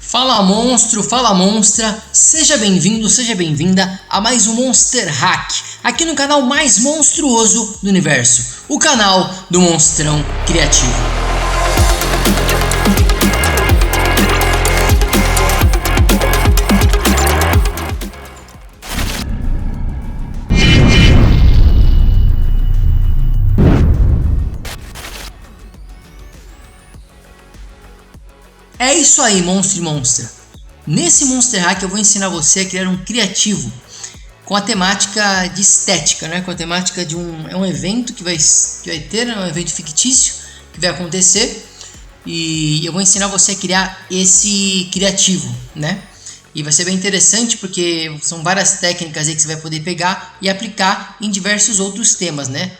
Fala monstro, fala monstra, seja bem-vindo, seja bem-vinda a mais um Monster Hack, aqui no canal mais monstruoso do universo, o canal do Monstrão Criativo. É isso aí, monstro e monstra. Nesse Monster Hack eu vou ensinar você a criar um criativo com a temática de estética, né? Com a temática de um evento que vai ter, um evento fictício que vai acontecer, e eu vou ensinar você a criar esse criativo, né? E vai ser bem interessante porque são várias técnicas aí que você vai poder pegar e aplicar em diversos outros temas, né?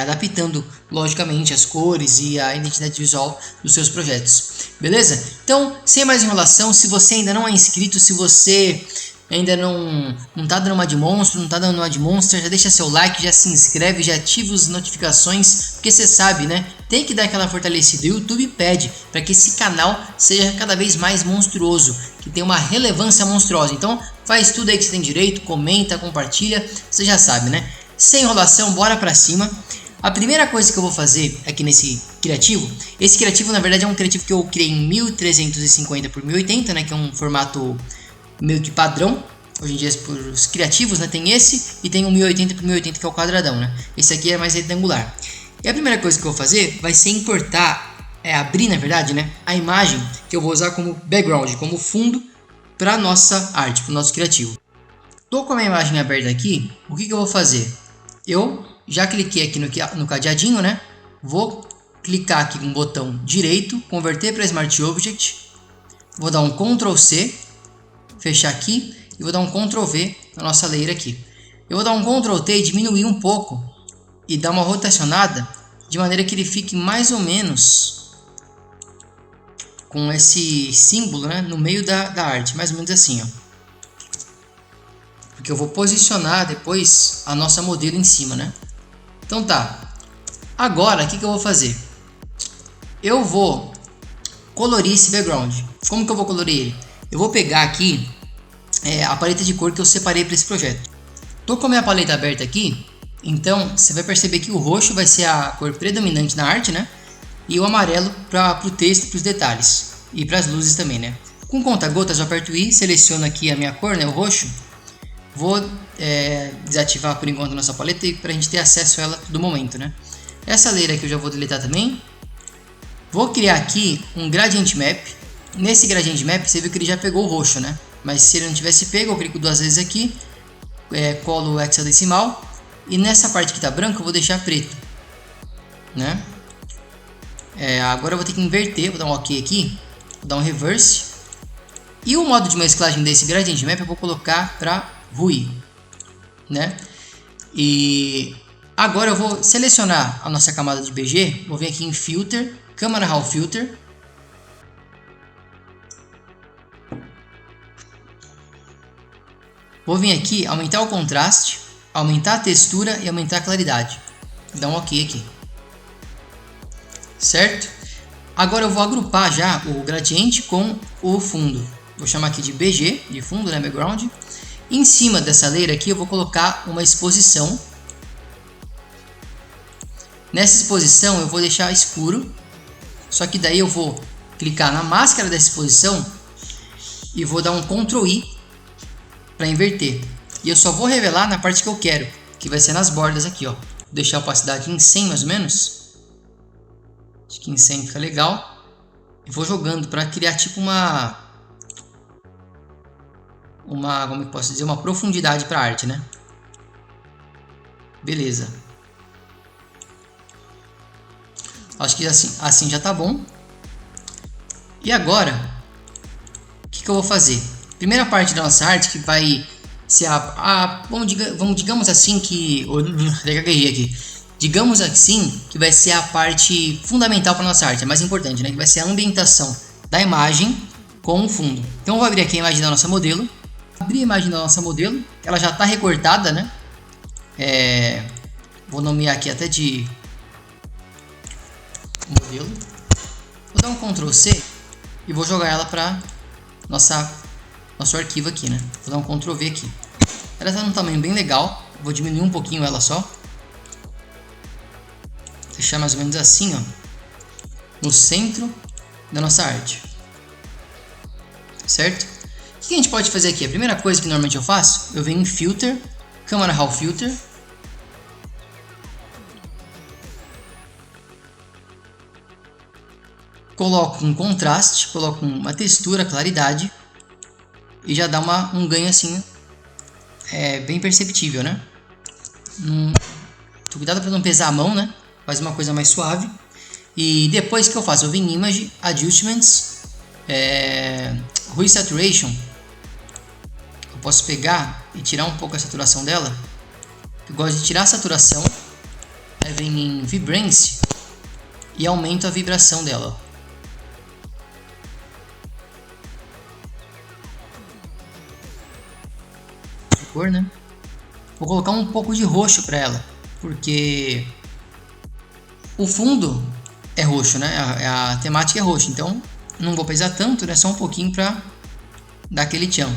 Adaptando logicamente as cores e a identidade visual dos seus projetos, beleza? Então, sem mais enrolação, se você ainda não é inscrito, se você ainda não tá dando uma de monstro, não tá dando uma de monster, já deixa seu like, já se inscreve, já ativa as notificações, porque você sabe, né? Tem que dar aquela fortalecida. O YouTube pede para que esse canal seja cada vez mais monstruoso, que tenha uma relevância monstruosa. Então, faz tudo aí que você tem direito, comenta, compartilha, você já sabe, né? Sem enrolação, bora pra cima. A primeira coisa que eu vou fazer aqui nesse criativo, esse criativo na verdade é um criativo que eu criei em 1350 por 1080, né, que é um formato meio que padrão. Hoje em dia os criativos, né, tem esse e tem um 1080 por 1080 que é o quadradão, né. Esse aqui é mais retangular. E a primeira coisa que eu vou fazer vai ser importar, abrir na verdade, né, a imagem que eu vou usar como background, como fundo para nossa arte, para o nosso criativo. Tô com a minha imagem aberta aqui, o que eu vou fazer? Eu já cliquei aqui no cadeadinho, né? Vou clicar aqui com o botão direito, converter para Smart Object. Vou dar um Ctrl C, fechar aqui e vou dar um Ctrl V na nossa layer aqui. Eu vou dar um Ctrl T e diminuir um pouco e dar uma rotacionada de maneira que ele fique mais ou menos com esse símbolo, né, no meio da arte, mais ou menos assim, ó. Porque eu vou posicionar depois a nossa modelo em cima, né? Então tá. Agora, o que eu vou fazer? Eu vou colorir esse background. Como que eu vou colorir ele? Eu vou pegar aqui a paleta de cor que eu separei para esse projeto. Tô com a minha paleta aberta aqui, então você vai perceber que o roxo vai ser a cor predominante na arte, né? E o amarelo para o texto, para os detalhes e para as luzes também, né? Com conta-gotas eu aperto I, seleciono aqui a minha cor, né? O roxo. Vou desativar por enquanto a nossa paleta para a gente ter acesso a ela do momento, né? Essa layer aqui eu já vou deletar também. Vou criar aqui um Gradient Map. Nesse Gradient Map você viu que ele já pegou o roxo, né? Mas se ele não tivesse pego, eu clico duas vezes aqui, colo o hexadecimal e nessa parte que está branca eu vou deixar preto, né? Agora eu vou ter que inverter, vou dar um OK aqui, vou dar um Reverse. E o modo de mesclagem desse Gradient Map eu vou colocar para ruir, né? E agora eu vou selecionar a nossa camada de BG, vou vir aqui em Filter, Camera Raw Filter. Vou vir aqui, aumentar o contraste, aumentar a textura e aumentar a claridade. Dá um OK aqui. Certo? Agora eu vou agrupar já o gradiente com o fundo. Vou chamar aqui de BG, de fundo, né, background. Em cima dessa layer aqui eu vou colocar uma exposição. Nessa exposição eu vou deixar escuro. Só que daí eu vou clicar na máscara dessa exposição e vou dar um Ctrl I para inverter. E eu só vou revelar na parte que eu quero, que vai ser nas bordas aqui, ó. Vou deixar a opacidade em 100 mais ou menos. Acho que em 100 fica legal. E vou jogando para criar tipo como eu posso dizer, uma profundidade para a arte, né? Beleza. Acho que assim já tá bom. E agora, o que eu vou fazer? Primeira parte da nossa arte que vai ser digamos assim que digamos assim que vai ser a parte fundamental para nossa arte, a mais importante, né? Que vai ser a ambientação da imagem com o fundo. Então eu vou abrir aqui a imagem da nossa modelo. Abrir a imagem da nossa modelo, ela já está recortada, né? Vou nomear aqui até de modelo. Vou dar um Ctrl C e vou jogar ela para nosso arquivo aqui, né? Vou dar um Ctrl V aqui. Ela está num tamanho bem legal. Vou diminuir um pouquinho ela só. Deixar mais ou menos assim, ó, no centro da nossa arte. Certo? O que a gente pode fazer aqui? A primeira coisa que normalmente eu faço, eu venho em Filter, Camera Raw Filter. Coloco um contraste, coloco uma textura, claridade. E já dá um ganho assim, bem perceptível, né? Cuidado para não pesar a mão, né? Faz uma coisa mais suave. E depois que eu faço, eu venho em Image, Adjustments, Hue Saturation. Eu posso pegar e tirar um pouco a saturação dela. Eu gosto de tirar a saturação. Aí venho em Vibrance e aumento a vibração dela. Cor, né? Vou colocar um pouco de roxo para ela, porque o fundo é roxo, né? A temática é roxa, então não vou pesar tanto, né? Só um pouquinho para dar aquele tchan.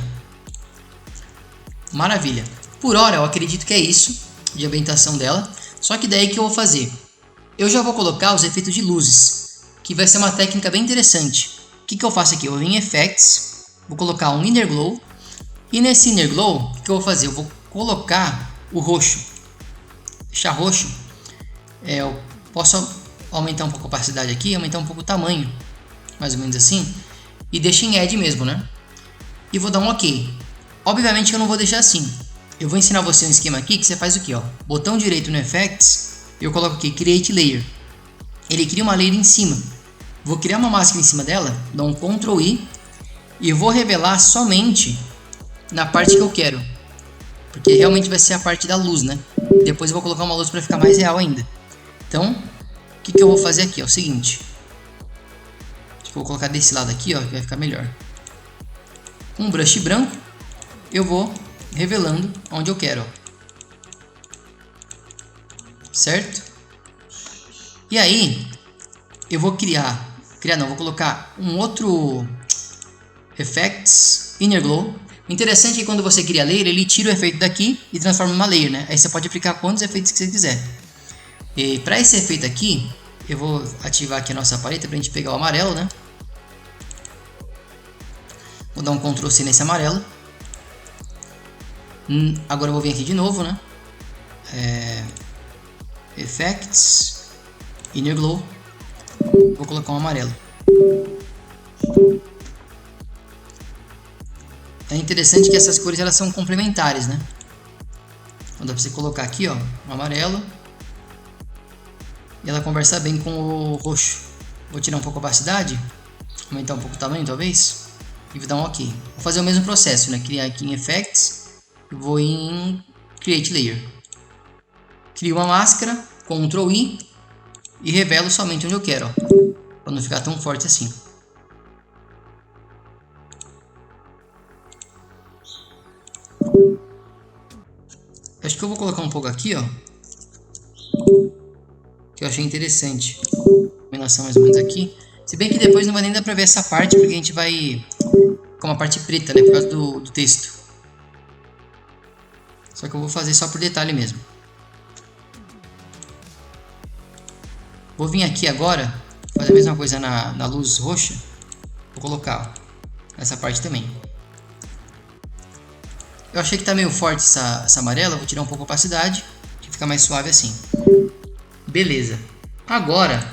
Maravilha. Por hora eu acredito que é isso de ambientação dela. Só que daí que eu vou fazer? Eu já vou colocar os efeitos de luzes, que vai ser uma técnica bem interessante. O que eu faço aqui? Eu vou em Effects, vou colocar um Inner Glow. E nesse Inner Glow, o que eu vou fazer? Eu vou colocar o roxo. Deixar roxo. Eu posso aumentar um pouco a opacidade aqui, aumentar um pouco o tamanho. Mais ou menos assim. E deixo em Add mesmo, né? E vou dar um OK. Obviamente que eu não vou deixar assim. Eu vou ensinar você um esquema aqui que você faz o que, ó. Botão direito no Effects. Eu coloco aqui Create Layer. Ele cria uma layer em cima. Vou criar uma máscara em cima dela. Dou um Ctrl I. E eu vou revelar somente na parte que eu quero, porque realmente vai ser a parte da luz, né? Depois eu vou colocar uma luz para ficar mais real ainda. Então, o que eu vou fazer aqui? É o seguinte, acho que eu vou colocar desse lado aqui, ó, que vai ficar melhor. Um brush branco, eu vou revelando onde eu quero, ó. Certo? E aí, eu vou vou colocar um outro Effects, Inner Glow. O interessante é que quando você cria a layer, ele tira o efeito daqui e transforma em uma layer, né? Aí você pode aplicar quantos efeitos que você quiser. E para esse efeito aqui, eu vou ativar aqui a nossa paleta para a gente pegar o amarelo, né? Vou dar um Ctrl C nesse amarelo. Agora eu vou vir aqui de novo, né? Effects, Inner Glow. Vou colocar um amarelo. É interessante que essas cores elas são complementares, né? Então dá pra você colocar aqui, ó, um amarelo. E ela conversa bem com o roxo. Vou tirar um pouco a opacidade, aumentar um pouco o tamanho talvez, e vou dar um OK. Vou fazer o mesmo processo, né? Criar aqui em Effects, vou em Create Layer. Crio uma máscara, Ctrl I e revelo somente onde eu quero, ó, para não ficar tão forte assim. Acho que eu vou colocar um pouco aqui, ó, que eu achei interessante. Combinação mais ou menos aqui. Se bem que depois não vai nem dar pra ver essa parte, porque a gente vai com uma parte preta, né, por causa do texto. Só que eu vou fazer só por detalhe mesmo. Vou vir aqui agora, fazer a mesma coisa na luz roxa. Vou colocar, ó, essa parte também. Eu achei que tá meio forte essa amarela, vou tirar um pouco a opacidade, que fica mais suave assim. Beleza. Agora,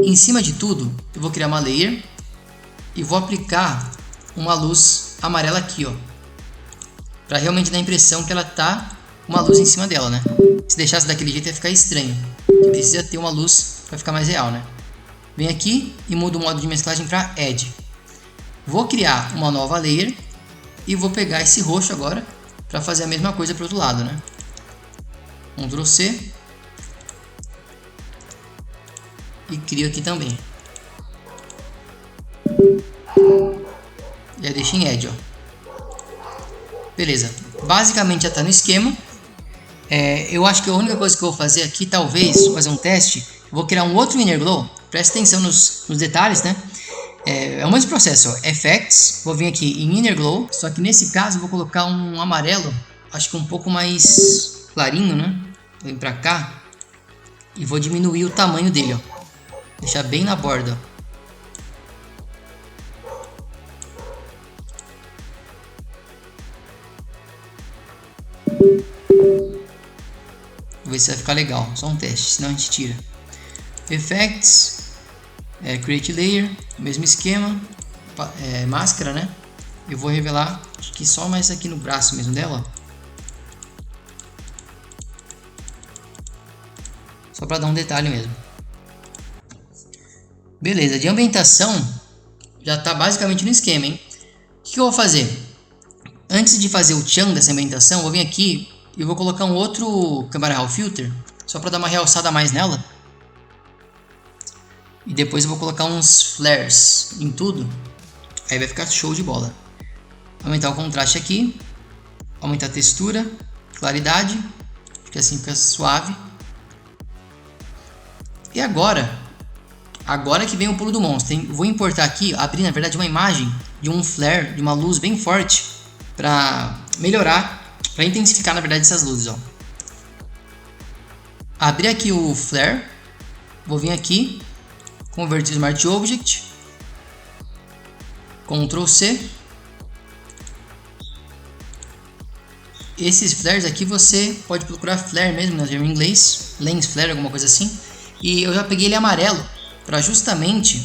em cima de tudo, eu vou criar uma layer e vou aplicar uma luz amarela aqui, ó, para realmente dar a impressão que ela tá uma luz em cima dela, né? Se deixasse daquele jeito ia ficar estranho. Porque precisa ter uma luz para ficar mais real, né? Vem aqui e mudo o modo de mesclagem para Add. Vou criar uma nova layer e vou pegar esse roxo agora para fazer a mesma coisa para o outro lado, né? Ctrl C e crio aqui também. Já deixo em Add, ó. Beleza. Basicamente já está no esquema. Eu acho que a única coisa que eu vou fazer aqui, talvez, fazer um teste. Vou criar um outro Inner Glow. Presta atenção nos detalhes, né? É o mesmo processo, ó. Effects, vou vir aqui em Inner Glow, só que nesse caso eu vou colocar um amarelo, acho que um pouco mais clarinho, né? Vou vir pra cá e vou diminuir o tamanho dele, ó. Deixar bem na borda, ó. Vou ver se vai ficar legal, só um teste, senão a gente tira. Effects, Create Layer, mesmo esquema, máscara, né? Eu vou revelar, acho que só mais aqui no braço mesmo dela, ó. Só para dar um detalhe mesmo. Beleza, de ambientação já está basicamente no esquema, hein? O que eu vou fazer? Antes de fazer o Chan dessa ambientação, eu vou vir aqui e vou colocar um outro Camera Raw Filter, só para dar uma realçada a mais nela. E depois eu vou colocar uns flares em tudo, aí vai ficar show de bola. Aumentar o contraste aqui, aumentar a textura, claridade, porque assim fica suave. E agora que vem o pulo do monstro, hein? Vou importar aqui, abrir na verdade uma imagem de um flare, de uma luz bem forte, para melhorar, para intensificar na verdade essas luzes, ó. Abrir aqui o flare, vou vir aqui, converter Smart Object, Ctrl C. Esses flares aqui você pode procurar flare mesmo, no termo em inglês, lens flare, alguma coisa assim. E eu já peguei ele amarelo para justamente,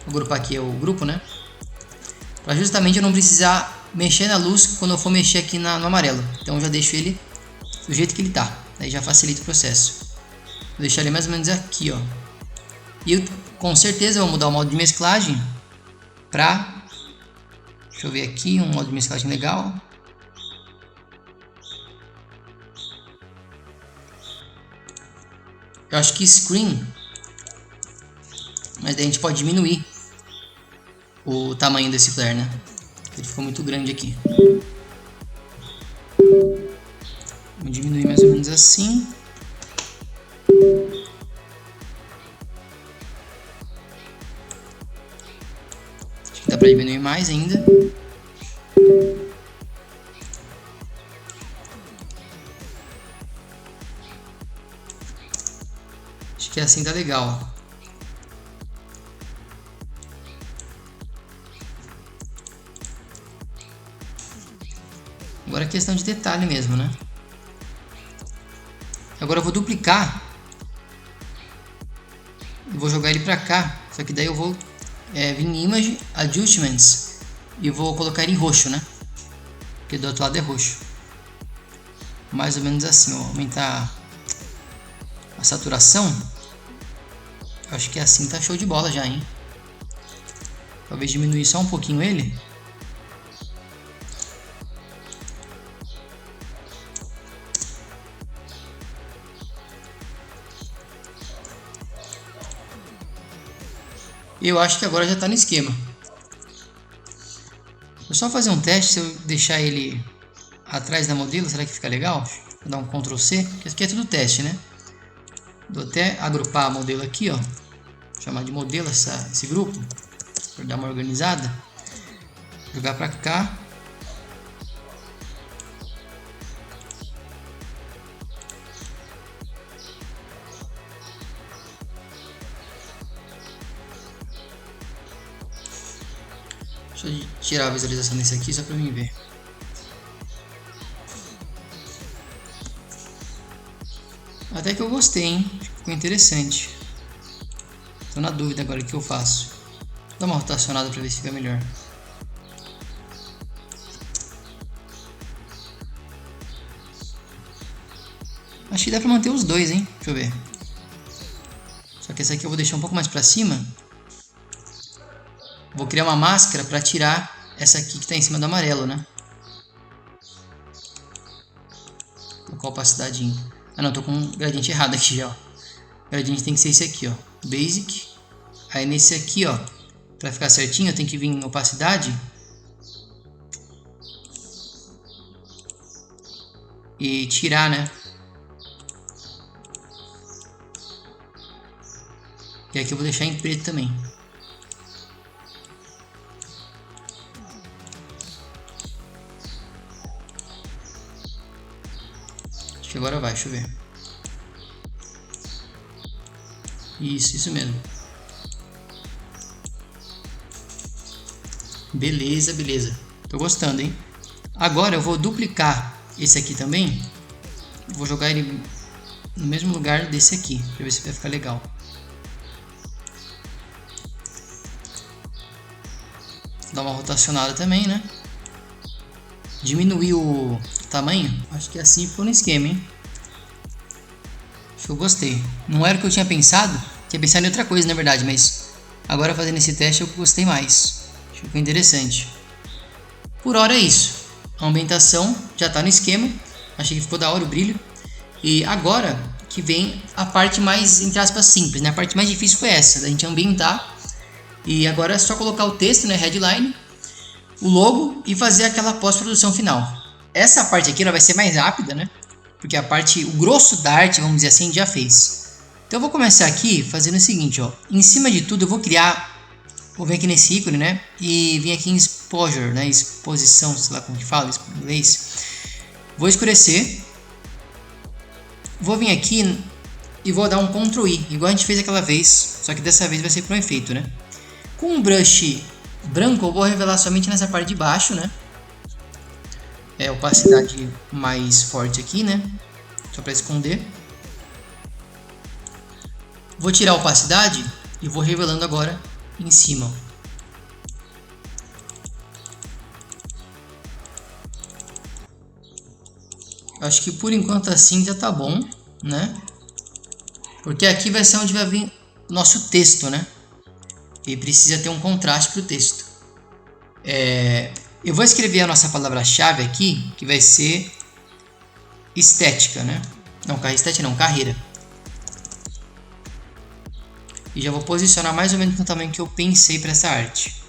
vou agrupar aqui o grupo, né? Para justamente eu não precisar mexer na luz quando eu for mexer aqui no amarelo. Então eu já deixo ele do jeito que ele tá. Aí já facilita o processo. Vou deixar ele mais ou menos aqui, ó. E eu, com certeza eu vou mudar o modo de mesclagem para, deixa eu ver aqui, um modo de mesclagem legal. Eu acho que Screen, mas daí a gente pode diminuir o tamanho desse flare, né? Ele ficou muito grande aqui. Vou diminuir mais ou menos assim. Acho que dá pra diminuir mais ainda. Acho que assim tá legal. Agora é questão de detalhe mesmo, né? Agora eu vou duplicar. E vou jogar ele pra cá. Só que daí eu vou vir em Image, Adjustments. E vou colocar ele em roxo, né? Porque do outro lado é roxo. Mais ou menos assim, ó. Aumentar a saturação. Acho que assim tá show de bola já, hein? Talvez diminuir só um pouquinho ele. Eu acho que agora já está no esquema. Vou só fazer um teste. Se eu deixar ele atrás da modelo, será que fica legal? Vou dar um Ctrl C, porque aqui é tudo teste, né? Vou até agrupar a modelo aqui, ó. Vou chamar de modelo esse grupo, para dar uma organizada. Jogar para cá. Deixa eu tirar a visualização desse aqui só para mim ver. Até que eu gostei, hein? Ficou interessante. Tô na dúvida agora o que eu faço. Vou dar uma rotacionada para ver se fica melhor. Acho que dá para manter os dois, hein? Deixa eu ver. Só que esse aqui eu vou deixar um pouco mais para cima. Vou criar uma máscara para tirar essa aqui que está em cima do amarelo, né? Vou colocar a opacidade. Ah não, tô com um gradiente errado aqui já, ó. O gradiente tem que ser esse aqui, ó. Basic. Aí nesse aqui, ó, para ficar certinho, eu tenho que vir em opacidade. E tirar, né? E aqui eu vou deixar em preto também. agora vai, deixa eu ver. Isso mesmo. Beleza, beleza. Tô gostando, hein? Agora eu vou duplicar esse aqui também. Vou jogar ele no mesmo lugar desse aqui, pra ver se vai ficar legal. Dá uma rotacionada também, né? Diminuir o tamanho. Acho que assim ficou no esquema, hein? Acho que eu gostei. Não era o que eu tinha pensado. Tinha pensado em outra coisa, na verdade, mas agora fazendo esse teste eu gostei mais. Acho que ficou interessante. Por hora é isso. A ambientação já está no esquema. Achei que ficou da hora o brilho. E agora que vem a parte mais, entre aspas, simples, né? A parte mais difícil foi essa, da gente ambientar. E agora é só colocar o texto, né? Headline, o logo e fazer aquela pós-produção final. Essa parte aqui ela vai ser mais rápida, né? Porque a parte, o grosso da arte, vamos dizer assim, já fez. Então eu vou começar aqui fazendo o seguinte, ó. Em cima de tudo eu vou criar, vou vir aqui nesse ícone, né? E vir aqui em exposure, né? Exposição, sei lá como que fala em inglês. Vou escurecer. Vou vir aqui e vou dar um Ctrl I, igual a gente fez aquela vez. Só que dessa vez vai ser para um efeito, né? Com um brush branco eu vou revelar somente nessa parte de baixo, né? É a opacidade mais forte aqui, né? Só para esconder. Vou tirar a opacidade e vou revelando agora em cima. Acho que por enquanto assim já tá bom, né? Porque aqui vai ser onde vai vir o nosso texto, né? E precisa ter um contraste para o texto. Eu vou escrever a nossa palavra-chave aqui, que vai ser estética, né? Não, estética não, carreira. E já vou posicionar mais ou menos no tamanho que eu pensei para essa arte.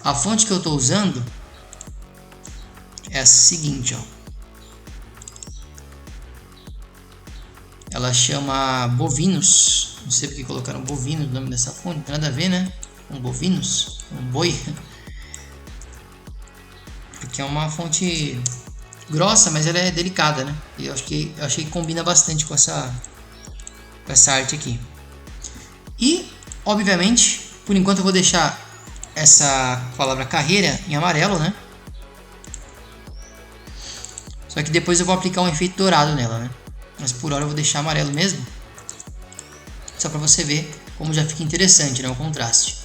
A fonte que eu estou usando é a seguinte, ó. Ela chama Bovinos. Não sei porque colocaram Bovinos no nome dessa fonte. Não tem nada a ver, né? Com bovinos. Um boi. Porque é uma fonte grossa, mas ela é delicada, né? E eu achei que combina bastante com essa arte aqui. E, obviamente, por enquanto eu vou deixar essa palavra carreira em amarelo, né? Só que depois eu vou aplicar um efeito dourado nela, né? Mas por hora eu vou deixar amarelo mesmo. Só para você ver como já fica interessante, né? O contraste.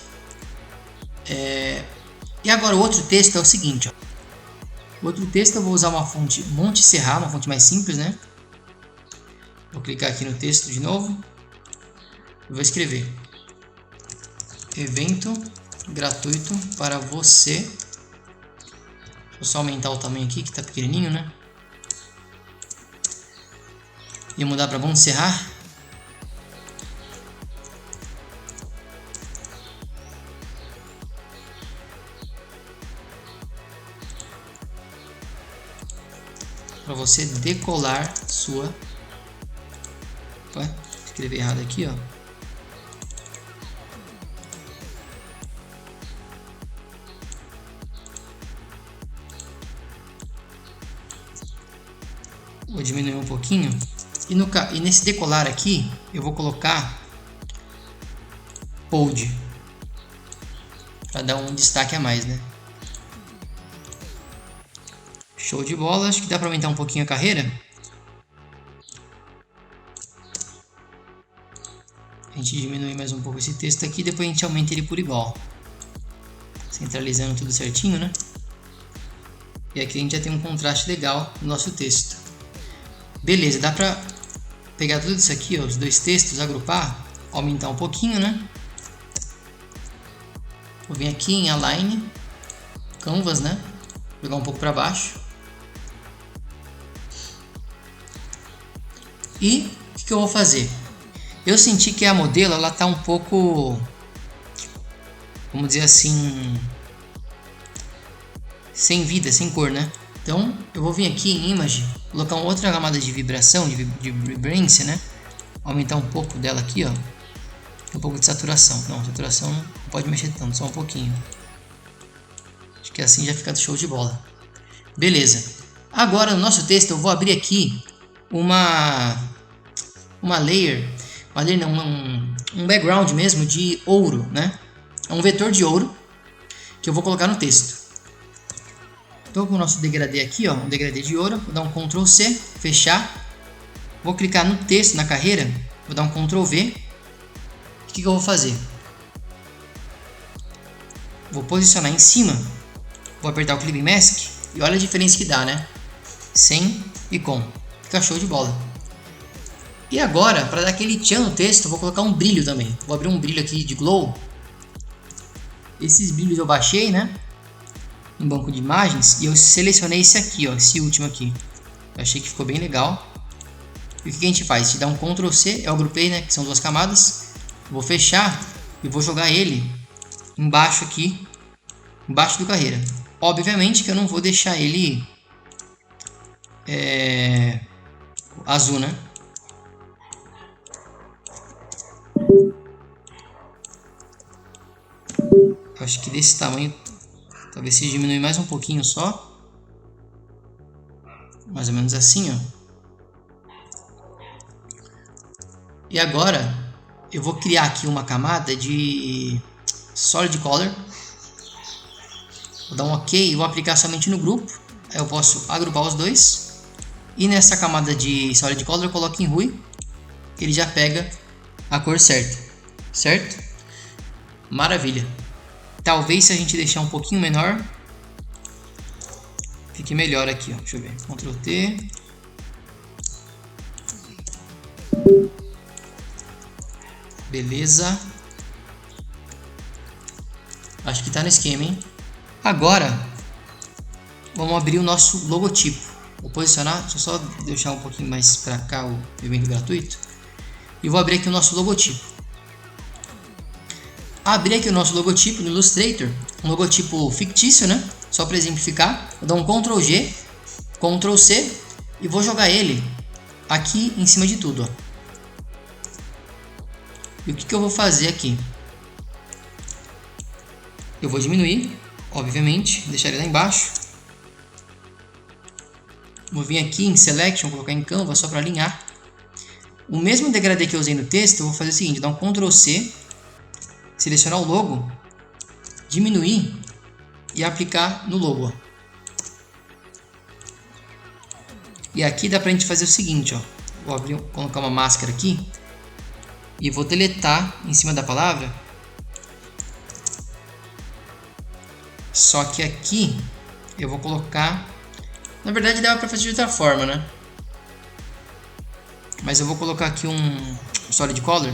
E agora o outro texto é o seguinte, ó. O outro texto eu vou usar uma fonte Monte Serra, uma fonte mais simples, né? Vou clicar aqui no texto de novo. Eu vou escrever evento gratuito para você. Deixa eu só aumentar o tamanho aqui que tá pequenininho, né? E mudar para Monte Serra. Para você decolar sua... Opa, escrevi errado aqui, ó. Vou diminuir um pouquinho. E nesse decolar aqui, eu vou colocar bold. Para dar um destaque a mais, né? Show de bola. Acho que dá para aumentar um pouquinho a carreira. A gente diminui mais um pouco esse texto aqui. Depois a gente aumenta ele por igual. Centralizando tudo certinho, né? E aqui a gente já tem um contraste legal no nosso texto. Beleza, dá pra pegar tudo isso aqui, ó, os dois textos, agrupar, aumentar um pouquinho, né? Vou vir aqui em Align, Canvas, né? Jogar um pouco para baixo. E o que eu vou fazer? Eu senti que a modelo, ela tá um pouco, vamos dizer assim, sem vida, sem cor, né? Então eu vou vir aqui em Image, colocar uma outra camada de vibração, de vibrância, né? Aumentar um pouco dela aqui, ó. Um pouco de saturação. Não, saturação não pode mexer tanto, só um pouquinho. Acho que assim já fica show de bola. Beleza. Agora no nosso texto eu vou abrir aqui uma layer não, um background mesmo de ouro, né? É um vetor de ouro que eu vou colocar no texto. Estou com o nosso degradê aqui, ó, um degradê de ouro. Vou dar um Ctrl C, fechar. Vou clicar no texto, na carreira. Vou dar um Ctrl V. O que eu vou fazer? Vou posicionar em cima. Vou apertar o Clipping Mask. E olha a diferença que dá, né? Sem e com. Fica show de bola. E agora, para dar aquele tchan no texto, eu vou colocar um brilho também. Vou abrir um brilho aqui de Glow. Esses brilhos eu baixei, né? Em banco de imagens. E eu selecionei esse aqui, ó. Esse último aqui. Eu achei que ficou bem legal. E o que a gente faz? A gente dá um Ctrl C. Eu agrupei, né? Que são duas camadas. Vou fechar e vou jogar ele embaixo aqui. Embaixo do carreira. Obviamente que eu não vou deixar ele azul, né? Eu acho que desse tamanho, talvez se diminuir mais um pouquinho só. Mais ou menos assim, ó. E agora eu vou criar aqui uma camada de Solid Color. Vou dar um OK e vou aplicar somente no grupo. Aí eu posso agrupar os dois. E nessa camada de Solid Color eu coloco em Hue. Ele já pega a cor certa. Certo? Maravilha. Talvez se a gente deixar um pouquinho menor, fique melhor aqui, ó. Deixa eu ver. Ctrl T. Beleza. Acho que tá no esquema, hein? Agora, vamos abrir o nosso logotipo. Vou posicionar, deixa eu só deixar um pouquinho mais para cá o evento gratuito. E vou abrir aqui o nosso logotipo. Abrir aqui o nosso logotipo no Illustrator. Um logotipo fictício, né? Só para exemplificar. Vou dar um Ctrl G, Ctrl C e vou jogar ele aqui em cima de tudo, ó. E o que eu vou fazer aqui? Eu vou diminuir, obviamente, deixar ele lá embaixo. Vou vir aqui em Selection, colocar em Canva só para alinhar. O mesmo degradê que eu usei no texto, eu vou fazer o seguinte, dar um Ctrl C, selecionar o logo, diminuir e aplicar no logo, ó. E aqui dá pra gente fazer o seguinte, ó. Vou abrir, colocar uma máscara aqui e vou deletar em cima da palavra. Só que aqui eu vou colocar, na verdade dava pra fazer de outra forma, né? Mas eu vou colocar aqui um Solid Color.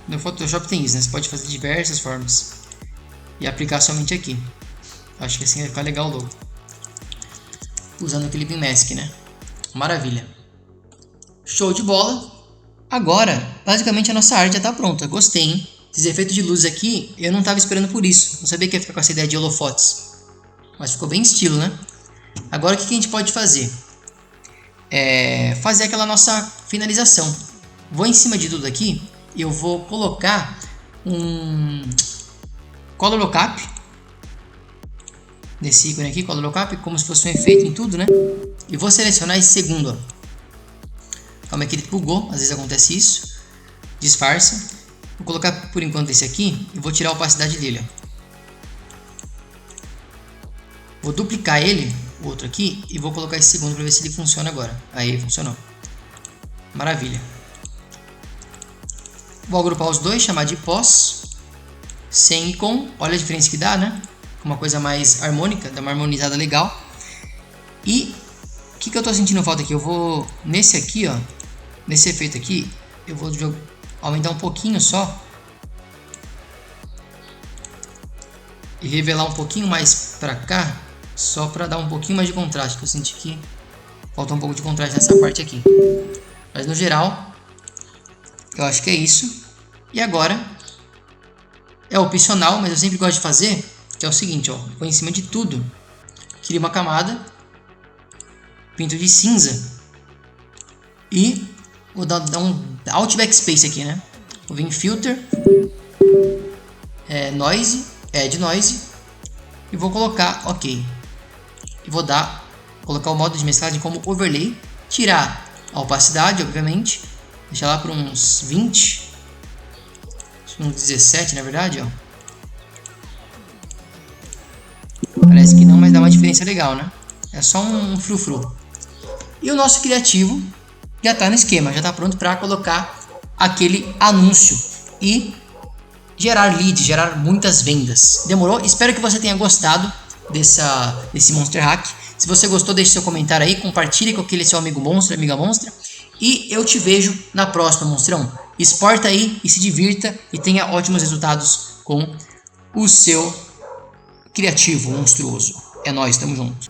No Photoshop tem isso, né? Você pode fazer de diversas formas e aplicar somente aqui. Acho que assim vai ficar legal o logo. Usando o Clipping Mask, né? Maravilha. Show de bola. Agora, basicamente a nossa arte já está pronta. Gostei, hein? Esses efeitos de luz aqui, eu não estava esperando por isso. Não sabia que ia ficar com essa ideia de holofotes. Mas ficou bem estilo, né? Agora o que a gente pode fazer? Fazer aquela nossa finalização. Vou em cima de tudo aqui. Eu vou colocar um Color Lookup. Nesse ícone aqui, Color Lookup, como se fosse um efeito em tudo, né? E vou selecionar esse segundo, ó. Calma aí que ele bugou, às vezes acontece isso. Disfarça. Vou colocar por enquanto esse aqui e vou tirar a opacidade dele, ó. Vou duplicar ele, o outro aqui, e vou colocar esse segundo para ver se ele funciona agora. Aí, funcionou. Maravilha. Vou agrupar os dois, chamar de pós, sem e com. Olha a diferença que dá, né? Uma coisa mais harmônica, dá uma harmonizada legal. E o que eu tô sentindo falta aqui? Eu vou, nesse aqui, ó, nesse efeito aqui, eu vou aumentar um pouquinho só. E revelar um pouquinho mais pra cá, só pra dar um pouquinho mais de contraste, que eu senti que falta um pouco de contraste nessa parte aqui. Mas no geral, eu acho que é isso. E agora, é opcional, mas eu sempre gosto de fazer, que é o seguinte, ó, vou em cima de tudo, crio uma camada, pinto de cinza e vou dar um Alt Backspace aqui, né? Vou vir em Filter, Noise, Add Noise e vou colocar OK. E vou colocar o modo de mesclagem como Overlay tirar a opacidade, obviamente, deixar lá para uns 20, uns 17 na verdade, ó. Parece que não, mas dá uma diferença legal, né? É só um frufru. E o nosso criativo já está no esquema, já está pronto para colocar aquele anúncio e gerar leads, gerar muitas vendas. Demorou? Espero que você tenha gostado desse Monster Hack. Se você gostou, deixe seu comentário aí, compartilhe com aquele seu amigo monstro, amiga monstra. E eu te vejo na próxima, monstrão. Exporta aí e se divirta e tenha ótimos resultados com o seu criativo monstruoso. É nóis, tamo junto.